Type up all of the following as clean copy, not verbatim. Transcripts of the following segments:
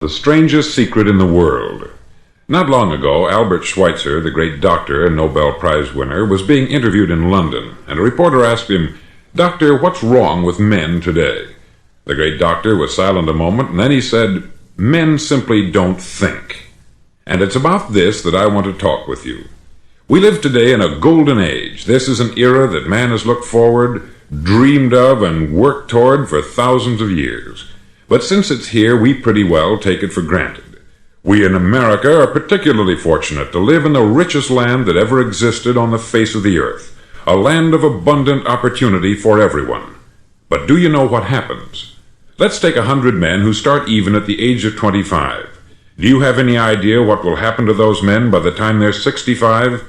The Strangest Secret in the World. Not long ago, Albert Schweitzer, the great doctor and Nobel Prize winner, was being interviewed in London, and a reporter asked him, "Doctor, what's wrong with men today?" The great doctor was silent a moment, and then he said, "Men simply don't think." And it's about this that I want to talk with you. We live today in a golden age. This is an era that man has looked forward, dreamed of, and worked toward for thousands of years. But since it's here, we pretty well take it for granted. We in America are particularly fortunate to live in the richest land that ever existed on the face of the earth, a land of abundant opportunity for everyone. But do you know what happens? Let's take 100 men who start even at the age of 25. Do you have any idea what will happen to those men by the time they're 65?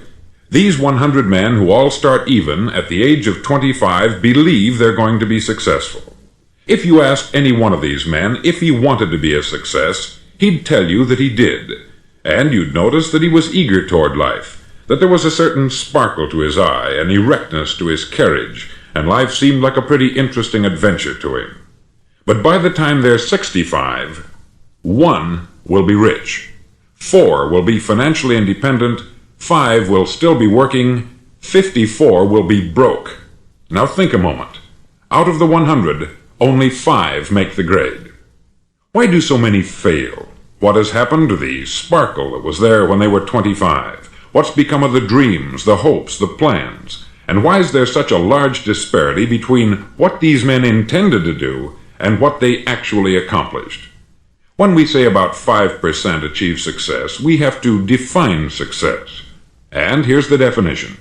These 100 men who all start even at the age of 25 believe they're going to be successful. If you asked any one of these men if he wanted to be a success, he'd tell you that he did. And you'd notice that he was eager toward life, that there was a certain sparkle to his eye, an erectness to his carriage, and life seemed like a pretty interesting adventure to him. But by the time they're 65, 1 will be rich, 4 will be financially independent, 5 will still be working, 54 will be broke. Now think a moment. Out of the 100, only 5 make the grade. Why do so many fail? What has happened to the sparkle that was there when they were 25? What's become of the dreams, the hopes, the plans? And why is there such a large disparity between what these men intended to do and what they actually accomplished? When we say about 5% achieve success, we have to define success. And here's the definition.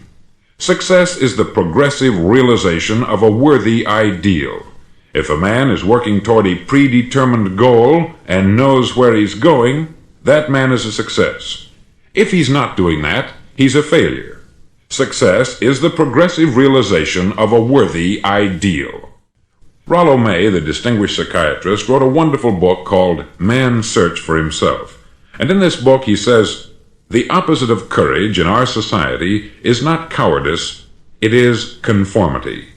Success is the progressive realization of a worthy ideal. If a man is working toward a predetermined goal and knows where he's going, that man is a success. If he's not doing that, he's a failure. Success is the progressive realization of a worthy ideal. Rollo May, the distinguished psychiatrist, wrote a wonderful book called Man's Search for Himself. And in this book he says, the opposite of courage in our society is not cowardice, it is conformity.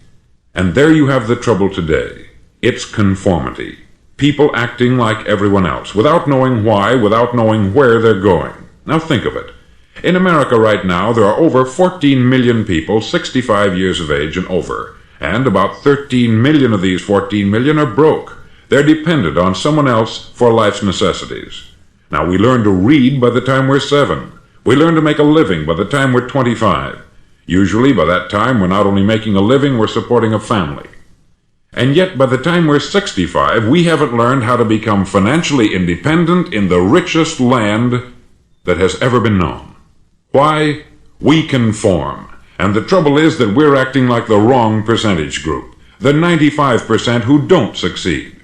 And there you have the trouble today. It's conformity. People acting like everyone else, without knowing why, without knowing where they're going. Now think of it. In America right now, there are over 14 million people 65 years of age and over, and about 13 million of these 14 million are broke. They're dependent on someone else for life's necessities. Now we learn to read by the time we're 7. We learn to make a living by the time we're 25. Usually, by that time, we're not only making a living, we're supporting a family. And yet, by the time we're 65, we haven't learned how to become financially independent in the richest land that has ever been known. Why? We conform. And the trouble is that we're acting like the wrong percentage group, the 95% who don't succeed.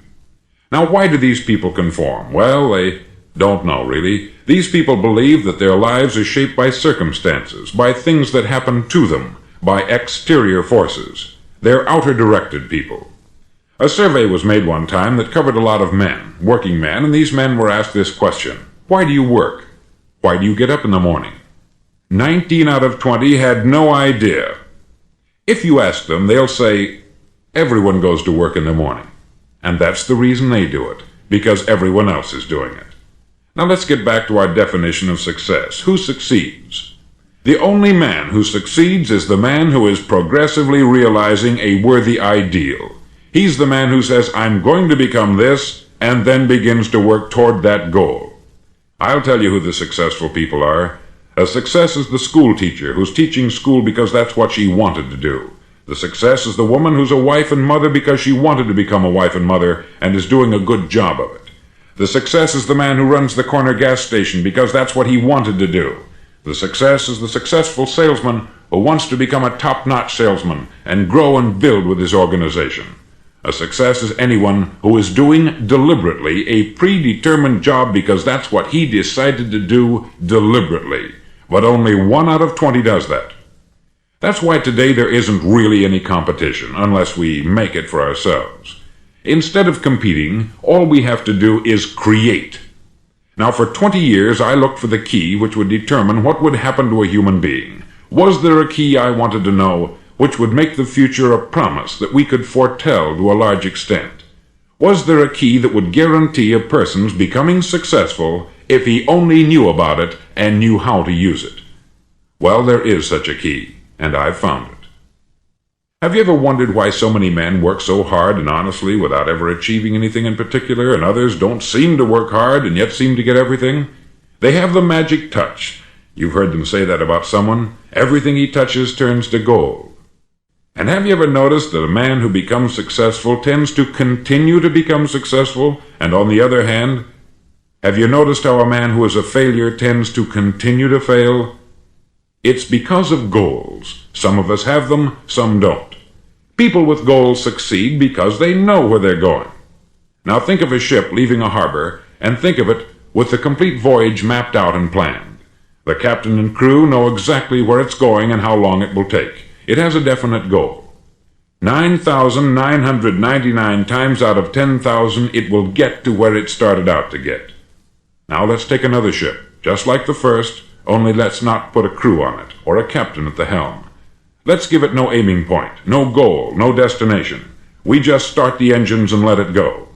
Now, why do these people conform? Well, they don't know, really. These people believe that their lives are shaped by circumstances, by things that happen to them, by exterior forces. They're outer-directed people. A survey was made one time that covered a lot of men, working men, and these men were asked this question: why do you work? Why do you get up in the morning? 19 out of 20 had no idea. If you ask them, they'll say, everyone goes to work in the morning. And that's the reason they do it, because everyone else is doing it. Now let's get back to our definition of success. Who succeeds? The only man who succeeds is the man who is progressively realizing a worthy ideal. He's the man who says, I'm going to become this, and then begins to work toward that goal. I'll tell you who the successful people are. A success is the school teacher who's teaching school because that's what she wanted to do. The success is the woman who's a wife and mother because she wanted to become a wife and mother and is doing a good job of it. The success is the man who runs the corner gas station because that's what he wanted to do. The success is the successful salesman who wants to become a top-notch salesman and grow and build with his organization. A success is anyone who is doing deliberately a predetermined job because that's what he decided to do deliberately. But only 1 out of 20 does that. That's why today there isn't really any competition unless we make it for ourselves. Instead of competing, all we have to do is create. Now, for 20 years, I looked for the key which would determine what would happen to a human being. Was there a key I wanted to know which would make the future a promise that we could foretell to a large extent? Was there a key that would guarantee a person's becoming successful if he only knew about it and knew how to use it? Well, there is such a key, and I've found it. Have you ever wondered why so many men work so hard and honestly without ever achieving anything in particular, and others don't seem to work hard and yet seem to get everything? They have the magic touch. You've heard them say that about someone. Everything he touches turns to gold. And have you ever noticed that a man who becomes successful tends to continue to become successful, and on the other hand, have you noticed how a man who is a failure tends to continue to fail? It's because of goals. Some of us have them, some don't. People with goals succeed because they know where they're going. Now think of a ship leaving a harbor, and think of it with the complete voyage mapped out and planned. The captain and crew know exactly where it's going and how long it will take. It has a definite goal. 9,999 times out of 10,000 it will get to where it started out to get. Now let's take another ship, just like the first, only let's not put a crew on it, or a captain at the helm. Let's give it no aiming point, no goal, no destination. We just start the engines and let it go.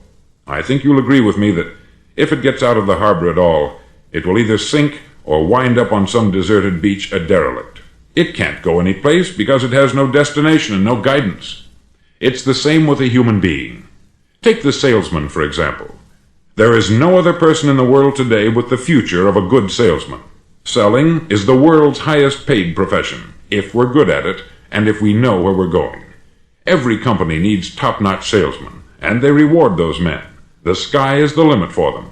I think you'll agree with me that if it gets out of the harbor at all, it will either sink or wind up on some deserted beach a derelict. It can't go any place because it has no destination and no guidance. It's the same with a human being. Take the salesman, for example. There is no other person in the world today with the future of a good salesman. Selling is the world's highest paid profession, if we're good at it and if we know where we're going. Every company needs top-notch salesmen, and they reward those men. The sky is the limit for them.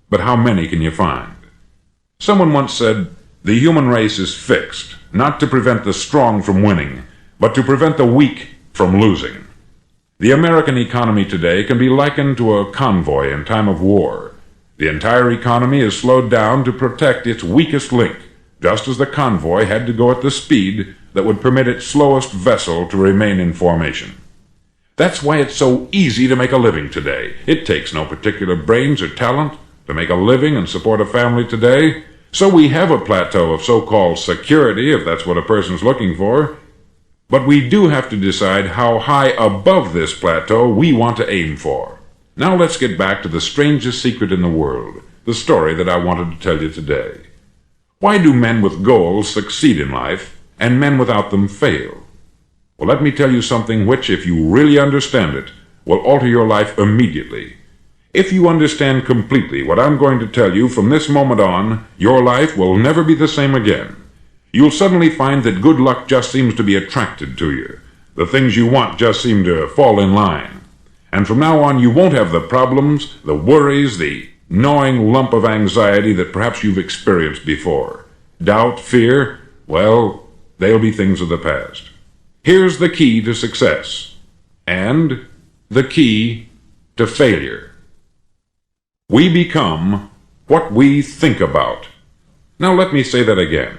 But how many can you find? Someone once said, "The human race is fixed, not to prevent the strong from winning, but to prevent the weak from losing." The American economy today can be likened to a convoy in time of war. The entire economy is slowed down to protect its weakest link, just as the convoy had to go at the speed that would permit its slowest vessel to remain in formation. That's why it's so easy to make a living today. It takes no particular brains or talent to make a living and support a family today. So we have a plateau of so-called security, if that's what a person's looking for. But we do have to decide how high above this plateau we want to aim for. Now let's get back to the strangest secret in the world, the story that I wanted to tell you today. Why do men with goals succeed in life, and men without them fail? Well, let me tell you something which, if you really understand it, will alter your life immediately. If you understand completely what I'm going to tell you from this moment on, your life will never be the same again. You'll suddenly find that good luck just seems to be attracted to you. The things you want just seem to fall in line. And from now on, you won't have the problems, the worries, the gnawing lump of anxiety that perhaps you've experienced before. Doubt, fear, well, they'll be things of the past. Here's the key to success, and the key to failure. We become what we think about. Now let me say that again.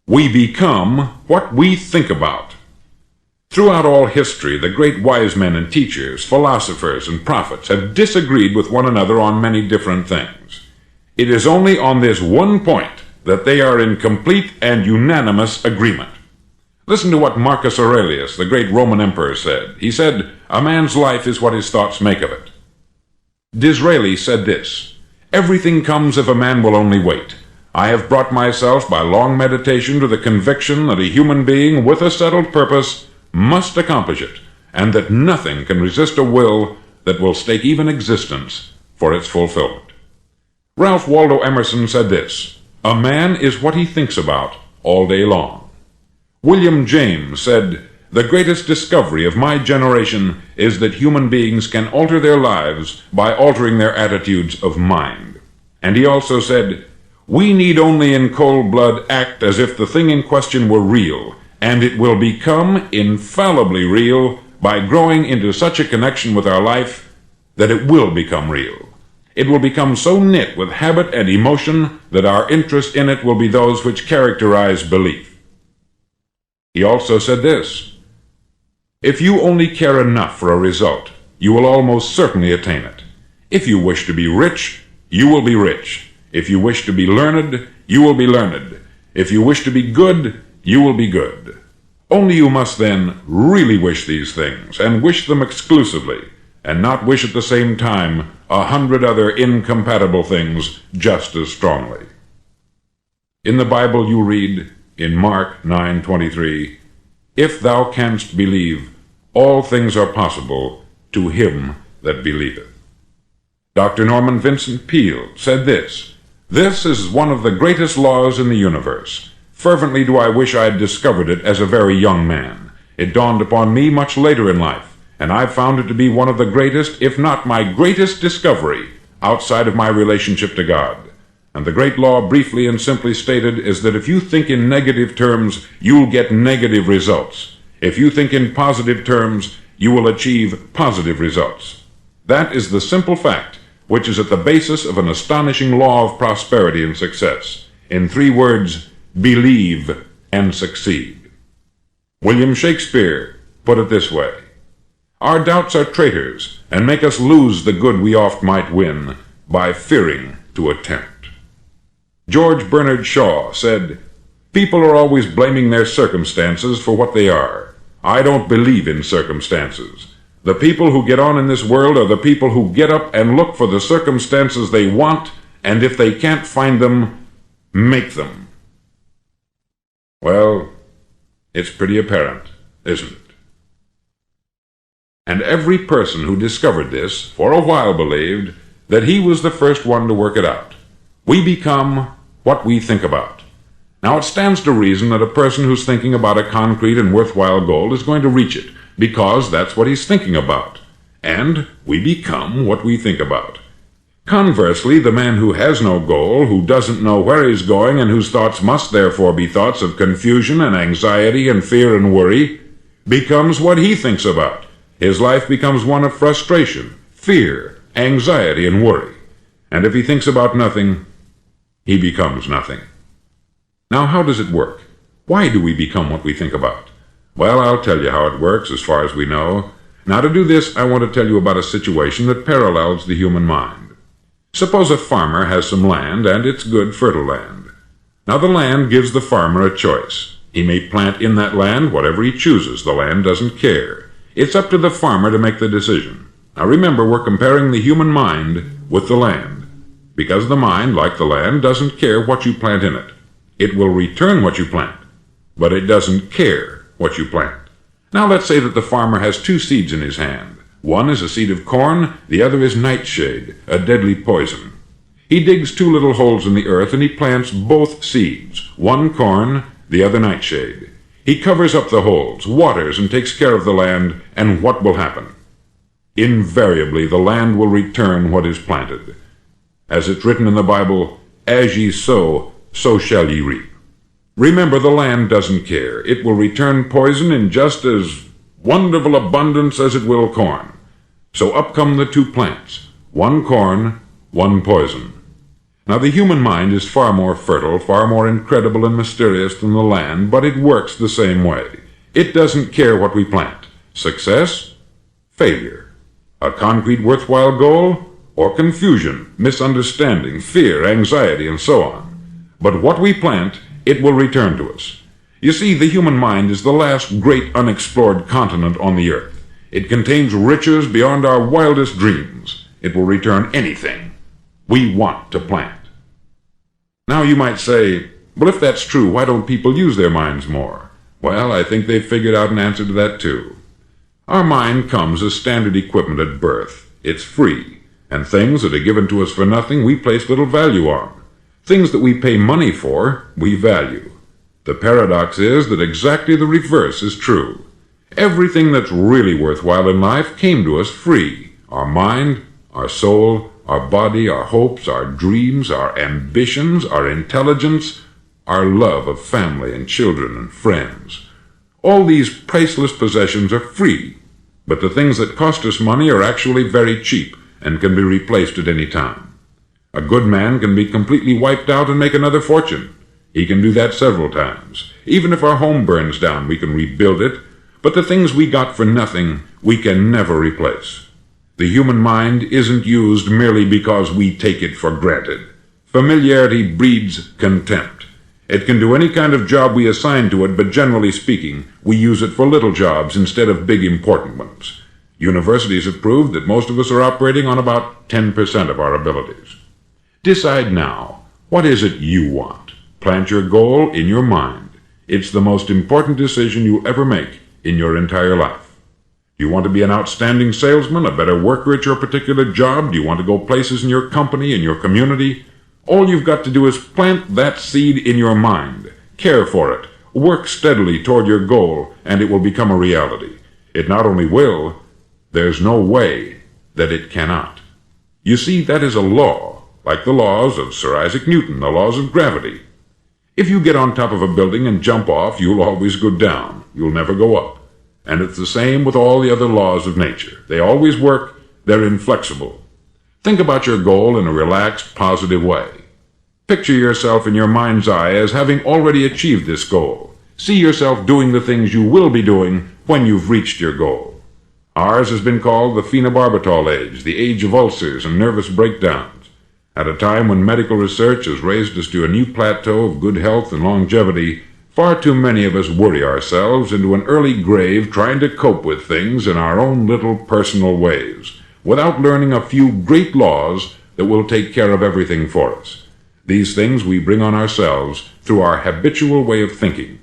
We become what we think about. Throughout all history, the great wise men and teachers, philosophers and prophets have disagreed with one another on many different things. It is only on this one point that they are in complete and unanimous agreement. Listen to what Marcus Aurelius, the great Roman emperor, said. He said, "A man's life is what his thoughts make of it." Disraeli said this, "Everything comes if a man will only wait. I have brought myself by long meditation to the conviction that a human being with a settled purpose must accomplish it, and that nothing can resist a will that will stake even existence for its fulfillment." Ralph Waldo Emerson said this, "A man is what he thinks about all day long." William James said, "The greatest discovery of my generation is that human beings can alter their lives by altering their attitudes of mind." And he also said, "We need only in cold blood act as if the thing in question were real, and it will become infallibly real by growing into such a connection with our life that it will become real. It will become so knit with habit and emotion that our interest in it will be those which characterize belief." He also said this, "If you only care enough for a result, you will almost certainly attain it. If you wish to be rich, you will be rich. If you wish to be learned, you will be learned. If you wish to be good, you will be good. Only you must then really wish these things, and wish them exclusively, and not wish at the same time 100 other incompatible things just as strongly. In the Bible you read, in Mark 9:23, "If thou canst believe, all things are possible to him that believeth." Dr. Norman Vincent Peale said this, "This is one of the greatest laws in the universe. Fervently do I wish I had discovered it as a very young man. It dawned upon me much later in life, and I found it to be one of the greatest, if not my greatest discovery, outside of my relationship to God. And the great law, briefly and simply stated, is that if you think in negative terms, you'll get negative results. If you think in positive terms, you will achieve positive results. That is the simple fact which is at the basis of an astonishing law of prosperity and success. In 3 words, believe and succeed." William Shakespeare put it this way, "Our doubts are traitors, and make us lose the good we oft might win, by fearing to attempt." George Bernard Shaw said, "People are always blaming their circumstances for what they are. I don't believe in circumstances. The people who get on in this world are the people who get up and look for the circumstances they want, and if they can't find them, make them." Well, it's pretty apparent, isn't it? And every person who discovered this for a while believed that he was the first one to work it out. We become what we think about. Now it stands to reason that a person who's thinking about a concrete and worthwhile goal is going to reach it, because that's what he's thinking about. And we become what we think about. Conversely, the man who has no goal, who doesn't know where he's going, and whose thoughts must therefore be thoughts of confusion and anxiety and fear and worry, becomes what he thinks about. His life becomes one of frustration, fear, anxiety, and worry. And if he thinks about nothing, he becomes nothing. Now, how does it work? Why do we become what we think about? Well, I'll tell you how it works as far as we know. Now, to do this, I want to tell you about a situation that parallels the human mind. Suppose a farmer has some land, and it's good, fertile land. Now, the land gives the farmer a choice. He may plant in that land whatever he chooses. The land doesn't care. It's up to the farmer to make the decision. Now, remember, we're comparing the human mind with the land, because the mind, like the land, doesn't care what you plant in it. It will return what you plant, but it doesn't care what you plant. Now let's say that the farmer has 2 seeds in his hand. One is a seed of corn, the other is nightshade, a deadly poison. He digs 2 little holes in the earth and he plants both seeds, one corn, the other nightshade. He covers up the holes, waters, and takes care of the land, and what will happen? Invariably, the land will return what is planted. As it's written in the Bible, "As ye sow, so shall ye reap." Remember, the land doesn't care. It will return poison in just as wonderful abundance as it will corn. So up come the 2 plants, one corn, one poison. Now, the human mind is far more fertile, far more incredible and mysterious than the land, but it works the same way. It doesn't care what we plant. Success, failure. A concrete worthwhile goal, or confusion, misunderstanding, fear, anxiety, and so on. But what we plant, it will return to us. You see, the human mind is the last great unexplored continent on the earth. It contains riches beyond our wildest dreams. It will return anything we want to plant. Now you might say, well, if that's true, why don't people use their minds more? Well, I think they've figured out an answer to that too. Our mind comes as standard equipment at birth. It's free, and things that are given to us for nothing we place little value on. Things that we pay money for, we value. The paradox is that exactly the reverse is true. Everything that's really worthwhile in life came to us free. Our mind, our soul, our body, our hopes, our dreams, our ambitions, our intelligence, our love of family and children and friends. All these priceless possessions are free, but the things that cost us money are actually very cheap and can be replaced at any time. A good man can be completely wiped out and make another fortune. He can do that several times. Even if our home burns down, we can rebuild it, but the things we got for nothing, we can never replace. The human mind isn't used merely because we take it for granted. Familiarity breeds contempt. It can do any kind of job we assign to it, but generally speaking, we use it for little jobs instead of big important ones. Universities have proved that most of us are operating on about 10% of our abilities. Decide now, what is it you want? Plant your goal in your mind. It's the most important decision you'll ever make in your entire life. Do you want to be an outstanding salesman, a better worker at your particular job? Do you want to go places in your company, in your community? All you've got to do is plant that seed in your mind. Care for it. Work steadily toward your goal, and it will become a reality. It not only will, there's no way that it cannot. You see, that is a law, like the laws of Sir Isaac Newton, the laws of gravity. If you get on top of a building and jump off, you'll always go down. You'll never go up. And it's the same with all the other laws of nature. They always work. They're inflexible. Think about your goal in a relaxed, positive way. Picture yourself in your mind's eye as having already achieved this goal. See yourself doing the things you will be doing when you've reached your goal. Ours has been called the phenobarbital age, the age of ulcers and nervous breakdowns. At a time when medical research has raised us to a new plateau of good health and longevity, far too many of us worry ourselves into an early grave trying to cope with things in our own little personal ways, without learning a few great laws that will take care of everything for us. These things we bring on ourselves through our habitual way of thinking.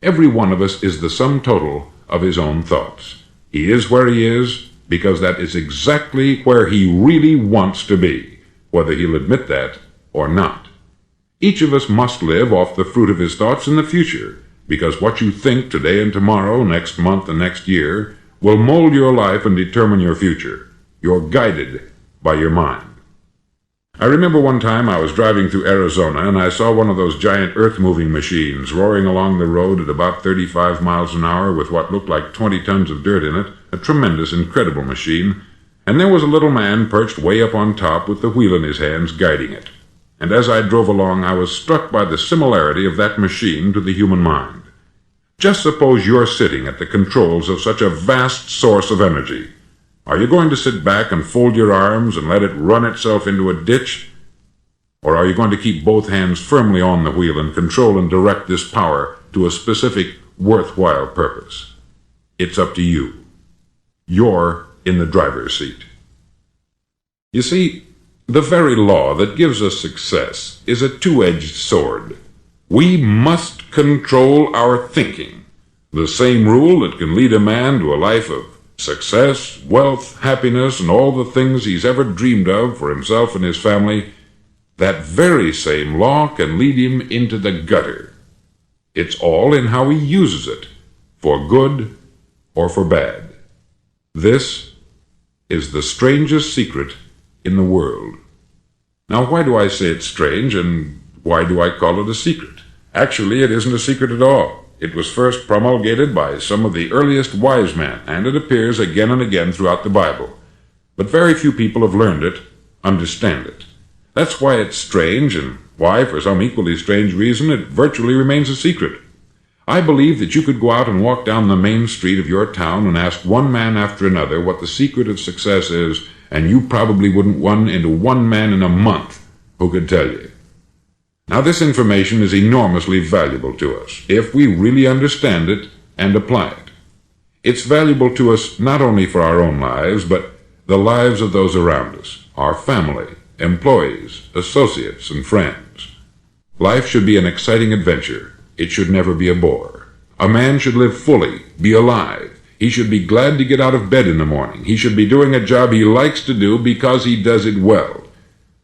Every one of us is the sum total of his own thoughts. He is where he is because that is exactly where he really wants to be, whether he'll admit that or not. Each of us must live off the fruit of his thoughts in the future, because what you think today and tomorrow, next month and next year, will mold your life and determine your future. You're guided by your mind. I remember one time I was driving through Arizona and I saw one of those giant earth-moving machines roaring along the road at about 35 miles an hour with what looked like 20 tons of dirt in it, a tremendous, incredible machine, and there was a little man perched way up on top with the wheel in his hands guiding it. And as I drove along, I was struck by the similarity of that machine to the human mind. Just suppose you're sitting at the controls of such a vast source of energy. Are you going to sit back and fold your arms and let it run itself into a ditch? Or are you going to keep both hands firmly on the wheel and control and direct this power to a specific, worthwhile purpose? It's up to you. You're in the driver's seat. You see, the very law that gives us success is a two-edged sword. We must control our thinking. The same rule that can lead a man to a life of success, wealth, happiness, and all the things he's ever dreamed of for himself and his family, that very same law can lead him into the gutter. It's all in how he uses it, for good or for bad. This is the strangest secret in the world. Now, why do I say it's strange, and why do I call it a secret? Actually, it isn't a secret at all. It was first promulgated by some of the earliest wise men, and it appears again and again throughout the Bible. But very few people have learned it, understand it. That's why it's strange, and why, for some equally strange reason, it virtually remains a secret. I believe that you could go out and walk down the main street of your town and ask one man after another what the secret of success is, and you probably wouldn't run into one man in a month who could tell you. Now, this information is enormously valuable to us, if we really understand it and apply it. It's valuable to us not only for our own lives, but the lives of those around us, our family, employees, associates, and friends. Life should be an exciting adventure. It should never be a bore. A man should live fully, be alive. He should be glad to get out of bed in the morning. He should be doing a job he likes to do because he does it well.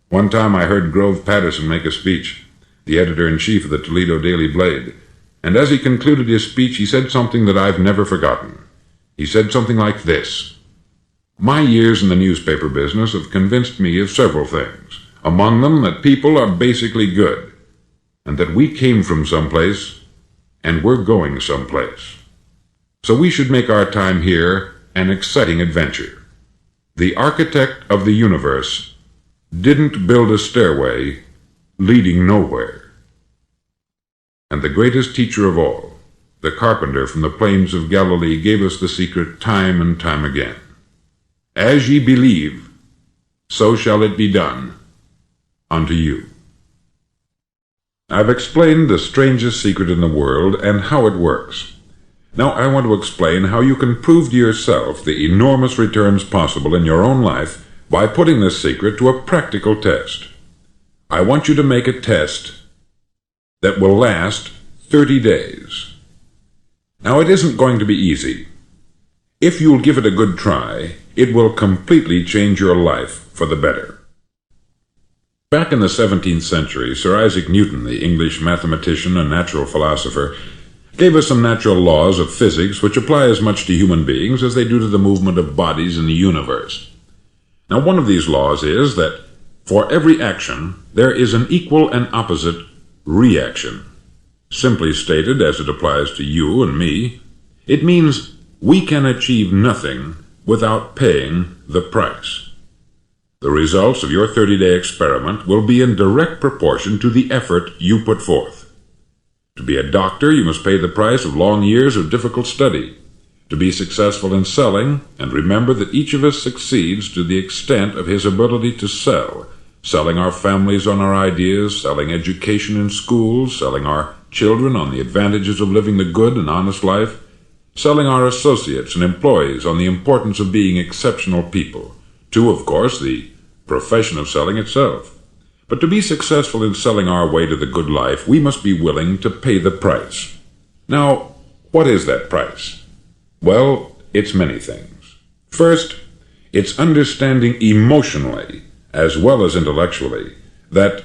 One time I heard Grove Patterson make a speech, the editor-in-chief of the Toledo Daily Blade, and as he concluded his speech, he said something that I've never forgotten. He said something like this: "My years in the newspaper business have convinced me of several things, among them that people are basically good, and that we came from someplace, and we're going someplace. So we should make our time here an exciting adventure. The architect of the universe didn't build a stairway leading nowhere. And the greatest teacher of all, the carpenter from the plains of Galilee, gave us the secret time and time again. As ye believe, so shall it be done unto you." I've explained the strangest secret in the world and how it works. Now I want to explain how you can prove to yourself the enormous returns possible in your own life by putting this secret to a practical test. I want you to make a test that will last 30 days. Now it isn't going to be easy. If you'll give it a good try, it will completely change your life for the better. Back in the 17th century, Sir Isaac Newton, the English mathematician and natural philosopher, gave us some natural laws of physics which apply as much to human beings as they do to the movement of bodies in the universe. Now, one of these laws is that for every action, there is an equal and opposite reaction. Simply stated, as it applies to you and me, it means we can achieve nothing without paying the price. The results of your 30-day experiment will be in direct proportion to the effort you put forth. To be a doctor, you must pay the price of long years of difficult study. To be successful in selling, and remember that each of us succeeds to the extent of his ability to sell, selling our families on our ideas, selling education in schools, selling our children on the advantages of living the good and honest life, selling our associates and employees on the importance of being exceptional people, to, of course, the profession of selling itself. But to be successful in selling our way to the good life, we must be willing to pay the price. Now, what is that price? Well, it's many things. First, it's understanding emotionally, as well as intellectually, that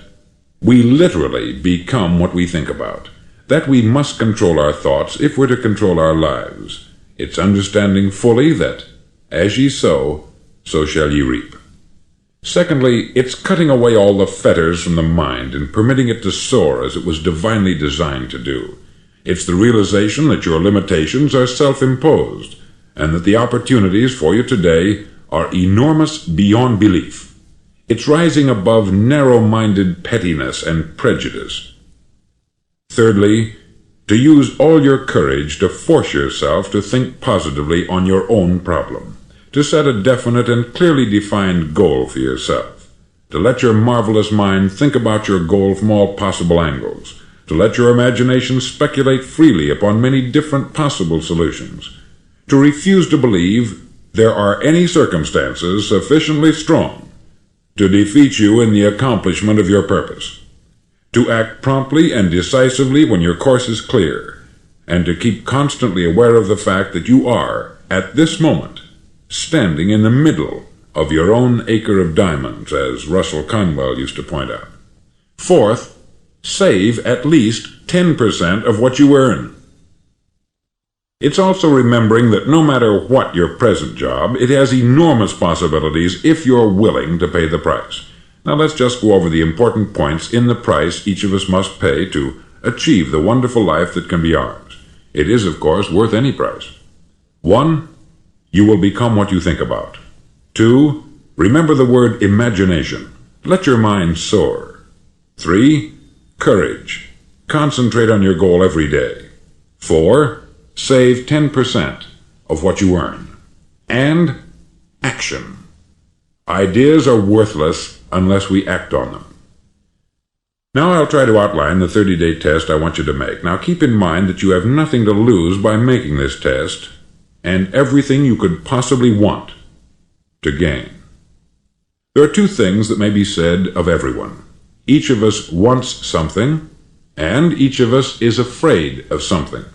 we literally become what we think about, that we must control our thoughts if we're to control our lives. It's understanding fully that, as ye sow, so shall ye reap. Secondly, it's cutting away all the fetters from the mind and permitting it to soar as it was divinely designed to do. It's the realization that your limitations are self-imposed, and that the opportunities for you today are enormous beyond belief. It's rising above narrow-minded pettiness and prejudice. Thirdly, to use all your courage to force yourself to think positively on your own problem, to set a definite and clearly defined goal for yourself, to let your marvelous mind think about your goal from all possible angles, to let your imagination speculate freely upon many different possible solutions, to refuse to believe there are any circumstances sufficiently strong to defeat you in the accomplishment of your purpose, to act promptly and decisively when your course is clear, and to keep constantly aware of the fact that you are, at this moment, standing in the middle of your own acre of diamonds, as Russell Conwell used to point out. Fourth, save at least 10% of what you earn. It's also remembering that no matter what your present job, it has enormous possibilities if you're willing to pay the price. Now let's just go over the important points in the price each of us must pay to achieve the wonderful life that can be ours. It is, of course, worth any price. 1. You will become what you think about. 2. Remember the word imagination. Let your mind soar. 3. Courage. Concentrate on your goal every day. 4. Save 10% of what you earn. And action. Ideas are worthless unless we act on them. Now I'll try to outline the 30-day test I want you to make. Now keep in mind that you have nothing to lose by making this test, and everything you could possibly want to gain. There are two things that may be said of everyone. Each of us wants something, and each of us is afraid of something.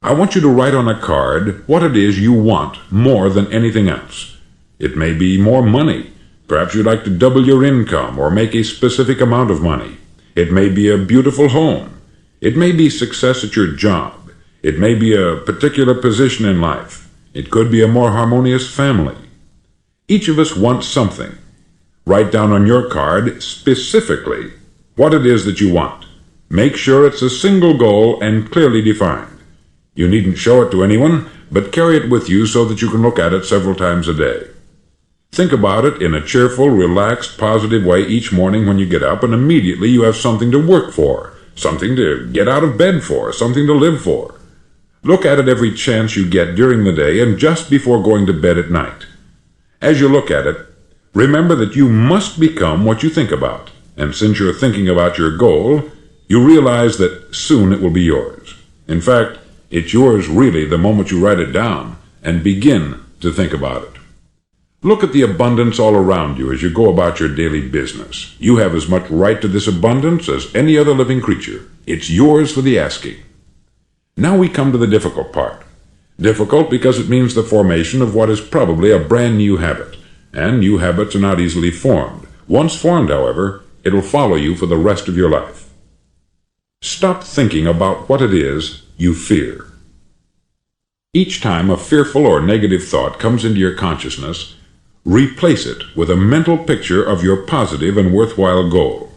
I want you to write on a card what it is you want more than anything else. It may be more money. Perhaps you'd like to double your income or make a specific amount of money. It may be a beautiful home. It may be success at your job. It may be a particular position in life. It could be a more harmonious family. Each of us wants something. Write down on your card specifically what it is that you want. Make sure it's a single goal and clearly defined. You needn't show it to anyone, but carry it with you so that you can look at it several times a day. Think about it in a cheerful, relaxed, positive way each morning when you get up, and immediately you have something to work for, something to get out of bed for, something to live for. Look at it every chance you get during the day and just before going to bed at night. As you look at it, remember that you must become what you think about, and since you're thinking about your goal, you realize that soon it will be yours. In fact, It's yours really the moment you write it down and begin to think about it. Look at the abundance all around you as you go about your daily business. You have as much right to this abundance as any other living creature. It's yours for the asking. Now we come to the difficult part. Difficult because it means the formation of what is probably a brand new habit, and new habits are not easily formed. Once formed, however, it will follow you for the rest of your life. Stop thinking about what it is you fear. Each time a fearful or negative thought comes into your consciousness, replace it with a mental picture of your positive and worthwhile goal.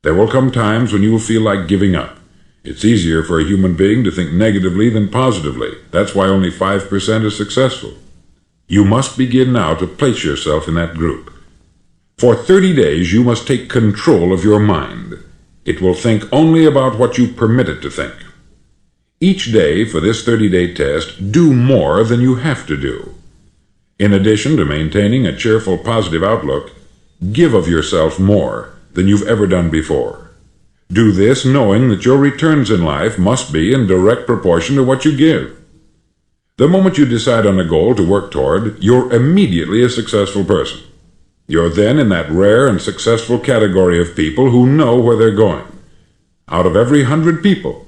There will come times when you will feel like giving up. It's easier for a human being to think negatively than positively. That's why only 5% is successful. You must begin now to place yourself in that group. For 30 days, you must take control of your mind. It will think only about what you permit it to think. Each day for this 30-day test, do more than you have to do. In addition to maintaining a cheerful, positive outlook, give of yourself more than you've ever done before. Do this knowing that your returns in life must be in direct proportion to what you give. The moment you decide on a goal to work toward, you're immediately a successful person. You're then in that rare and successful category of people who know where they're going. Out of every 100 people,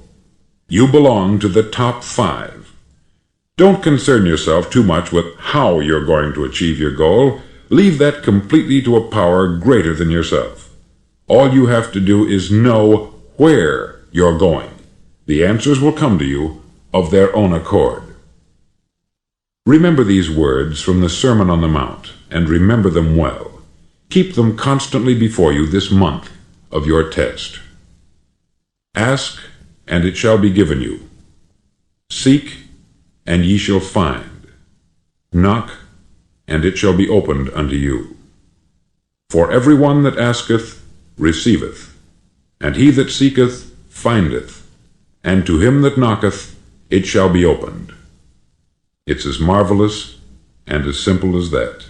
you belong to the top 5. Don't concern yourself too much with how you're going to achieve your goal. Leave that completely to a power greater than yourself. All you have to do is know where you're going. The answers will come to you of their own accord. Remember these words from the Sermon on the Mount, and remember them well. Keep them constantly before you this month of your test. Ask, and it shall be given you. Seek, and ye shall find. Knock, and it shall be opened unto you. For every one that asketh receiveth, and he that seeketh findeth, and to him that knocketh it shall be opened. It's as marvelous and as simple as that.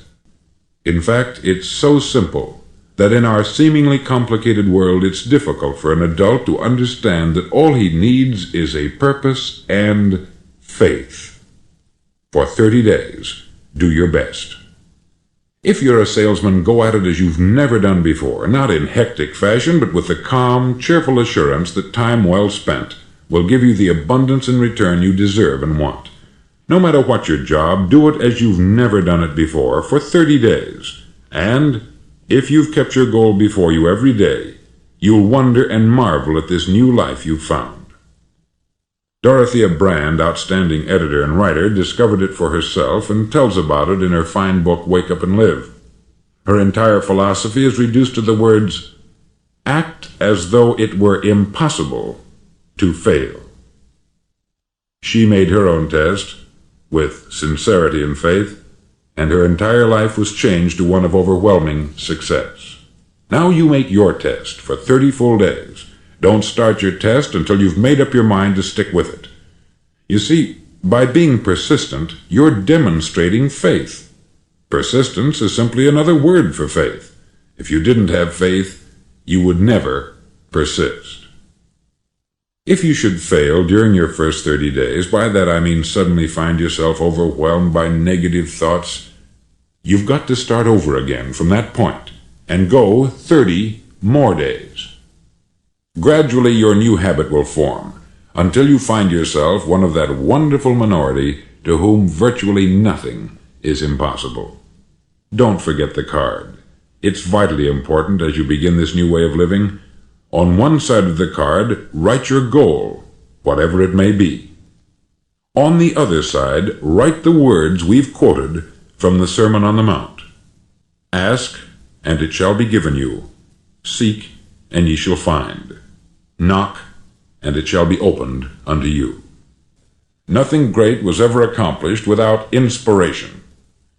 In fact, it's so simple that in our seemingly complicated world it's difficult for an adult to understand that all he needs is a purpose and faith. For 30 days, do your best. If you're a salesman, go at it as you've never done before, not in hectic fashion, but with the calm, cheerful assurance that time well spent will give you the abundance in return you deserve and want. No matter what your job, do it as you've never done it before for 30 days. And if you've kept your goal before you every day, you'll wonder and marvel at this new life you've found. Dorothea Brand, outstanding editor and writer, discovered it for herself and tells about it in her fine book, Wake Up and Live. Her entire philosophy is reduced to the words, act as though it were impossible to fail. She made her own test with sincerity and faith, and her entire life was changed to one of overwhelming success. Now you make your test for 30 full days. Don't start your test until you've made up your mind to stick with it. You see, by being persistent, you're demonstrating faith. Persistence is simply another word for faith. If you didn't have faith, you would never persist. If you should fail during your first 30 days, by that I mean suddenly find yourself overwhelmed by negative thoughts, you've got to start over again from that point and go 30 more days. Gradually your new habit will form, until you find yourself one of that wonderful minority to whom virtually nothing is impossible. Don't forget the card. It's vitally important as you begin this new way of living. On one side of the card, write your goal, whatever it may be. On the other side, write the words we've quoted from the Sermon on the Mount. Ask, and it shall be given you. Seek, and ye shall find. Knock, and it shall be opened unto you. Nothing great was ever accomplished without inspiration.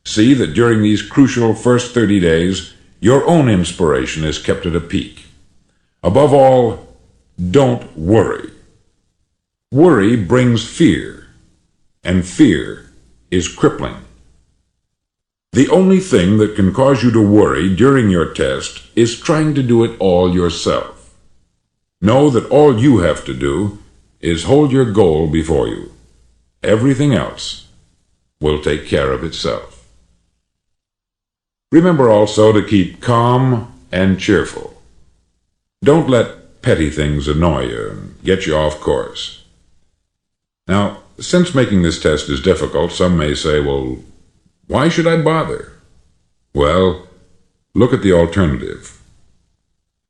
See that during these crucial first 30 days, your own inspiration is kept at a peak. Above all, don't worry. Worry brings fear, and fear is crippling. The only thing that can cause you to worry during your test is trying to do it all yourself. Know that all you have to do is hold your goal before you. Everything else will take care of itself. Remember also to keep calm and cheerful. Don't let petty things annoy you and get you off course. Now, since making this test is difficult, some may say, well, why should I bother? Well, look at the alternative.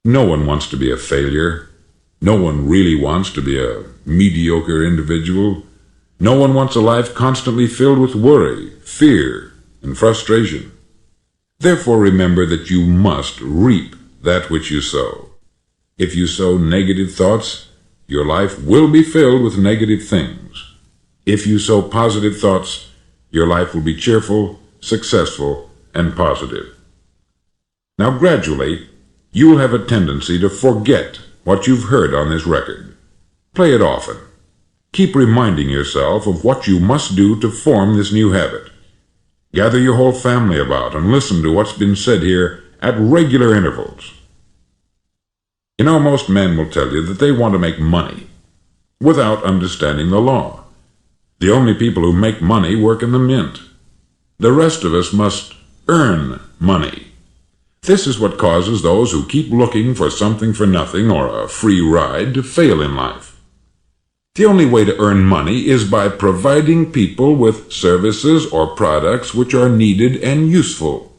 No one wants to be a failure. No one really wants to be a mediocre individual. No one wants a life constantly filled with worry, fear, and frustration. Therefore, remember that you must reap that which you sow. If you sow negative thoughts, your life will be filled with negative things. If you sow positive thoughts, your life will be cheerful, successful, and positive. Now, gradually, you will have a tendency to forget what you've heard on this record. Play it often. Keep reminding yourself of what you must do to form this new habit. Gather your whole family about and listen to what's been said here at regular intervals. You know, most men will tell you that they want to make money without understanding the law. The only people who make money work in the mint. The rest of us must earn money. This is what causes those who keep looking for something for nothing or a free ride to fail in life. The only way to earn money is by providing people with services or products which are needed and useful.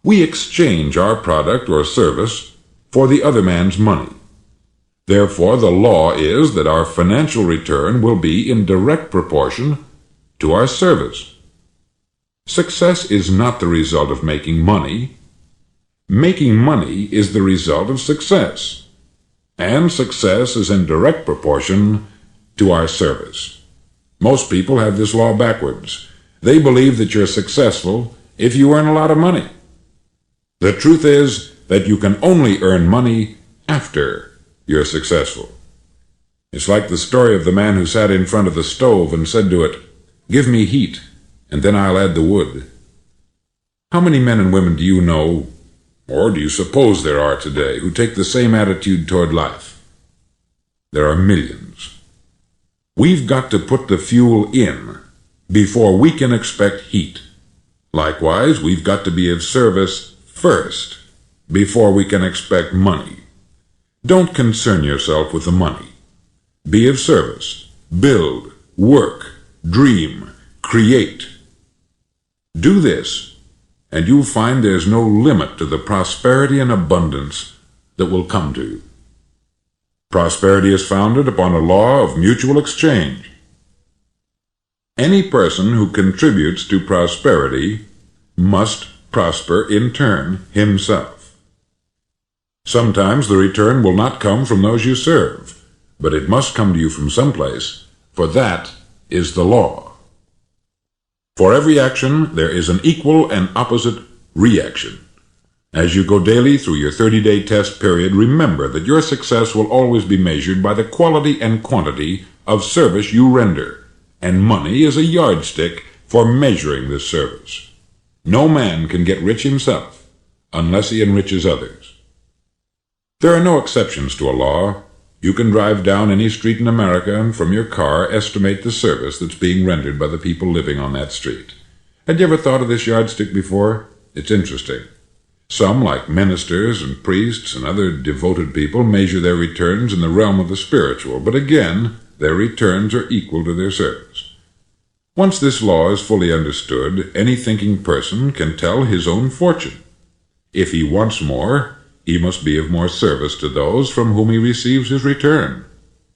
We exchange our product or service for the other man's money. Therefore, the law is that our financial return will be in direct proportion to our service. Success is not the result of making money. Making money is the result of success, and success is in direct proportion to our service. Most people have this law backwards. They believe that you're successful if you earn a lot of money. The truth is that you can only earn money after you're successful. It's like the story of the man who sat in front of the stove and said to it, "Give me heat, and then I'll add the wood." How many men and women do you know, or do you suppose there are today, who take the same attitude toward life? There are millions. We've got to put the fuel in before we can expect heat. Likewise, we've got to be of service first before we can expect money. Don't concern yourself with the money. Be of service. Build, work, dream, create. Do this, and you'll find there's no limit to the prosperity and abundance that will come to you. Prosperity is founded upon a law of mutual exchange. Any person who contributes to prosperity must prosper in turn himself. Sometimes the return will not come from those you serve, but it must come to you from someplace, for that is the law. For every action, there is an equal and opposite reaction. As you go daily through your 30-day test period, remember that your success will always be measured by the quality and quantity of service you render, and money is a yardstick for measuring this service. No man can get rich himself unless he enriches others. There are no exceptions to a law. You can drive down any street in America and from your car estimate the service that's being rendered by the people living on that street. Had you ever thought of this yardstick before? It's interesting. Some, like ministers and priests and other devoted people, measure their returns in the realm of the spiritual, but again, their returns are equal to their service. Once this law is fully understood, any thinking person can tell his own fortune. If he wants more, he must be of more service to those from whom he receives his return.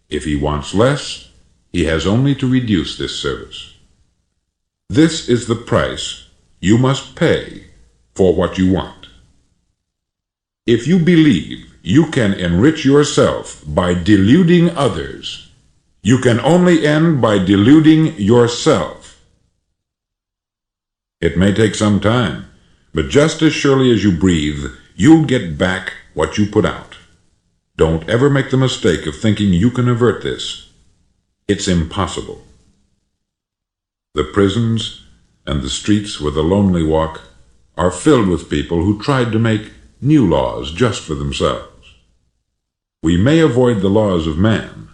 If he wants less, he has only to reduce this service. This is the price you must pay for what you want. If you believe you can enrich yourself by deluding others, you can only end by deluding yourself. It may take some time, but just as surely as you breathe, you'll get back what you put out. Don't ever make the mistake of thinking you can avert this. It's impossible. The prisons and the streets where the lonely walk are filled with people who tried to make new laws just for themselves. We may avoid the laws of man,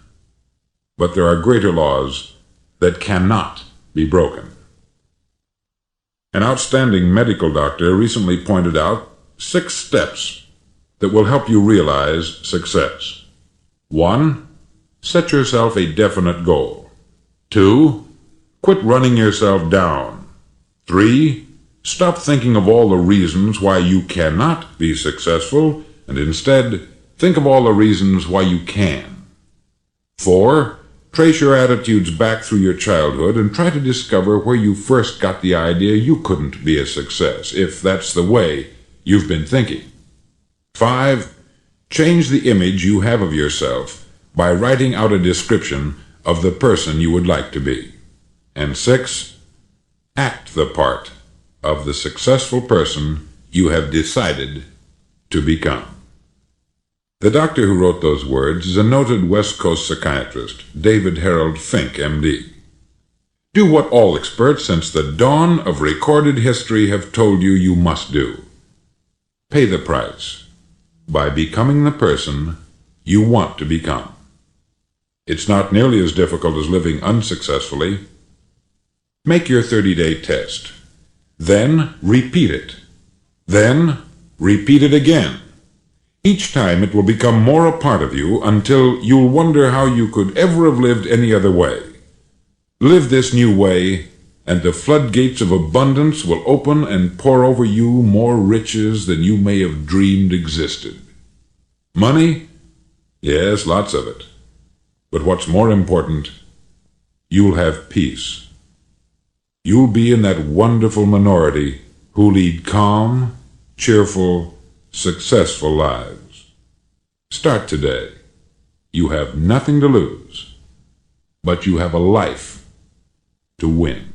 but there are greater laws that cannot be broken. An outstanding medical doctor recently pointed out 6 steps that will help you realize success. 1. Set yourself a definite goal. 2. Quit running yourself down. 3. Stop thinking of all the reasons why you cannot be successful, and instead think of all the reasons why you can. 4. Trace your attitudes back through your childhood and try to discover where you first got the idea you couldn't be a success, if that's the way you've been thinking. 5. Change the image you have of yourself by writing out a description of the person you would like to be. And 6. Act the part of the successful person you have decided to become. The doctor who wrote those words is a noted West Coast psychiatrist, David Harold Fink, M.D. Do what all experts since the dawn of recorded history have told you you must do. Pay the price by becoming the person you want to become. It's not nearly as difficult as living unsuccessfully. Make your 30-day test. Then repeat it. Then repeat it again. Each time it will become more a part of you until you'll wonder how you could ever have lived any other way. Live this new way, and the floodgates of abundance will open and pour over you more riches than you may have dreamed existed. Money? Yes, lots of it. But what's more important, you'll have peace. You'll be in that wonderful minority who lead calm, cheerful, successful lives. Start today. You have nothing to lose, but you have a life to win.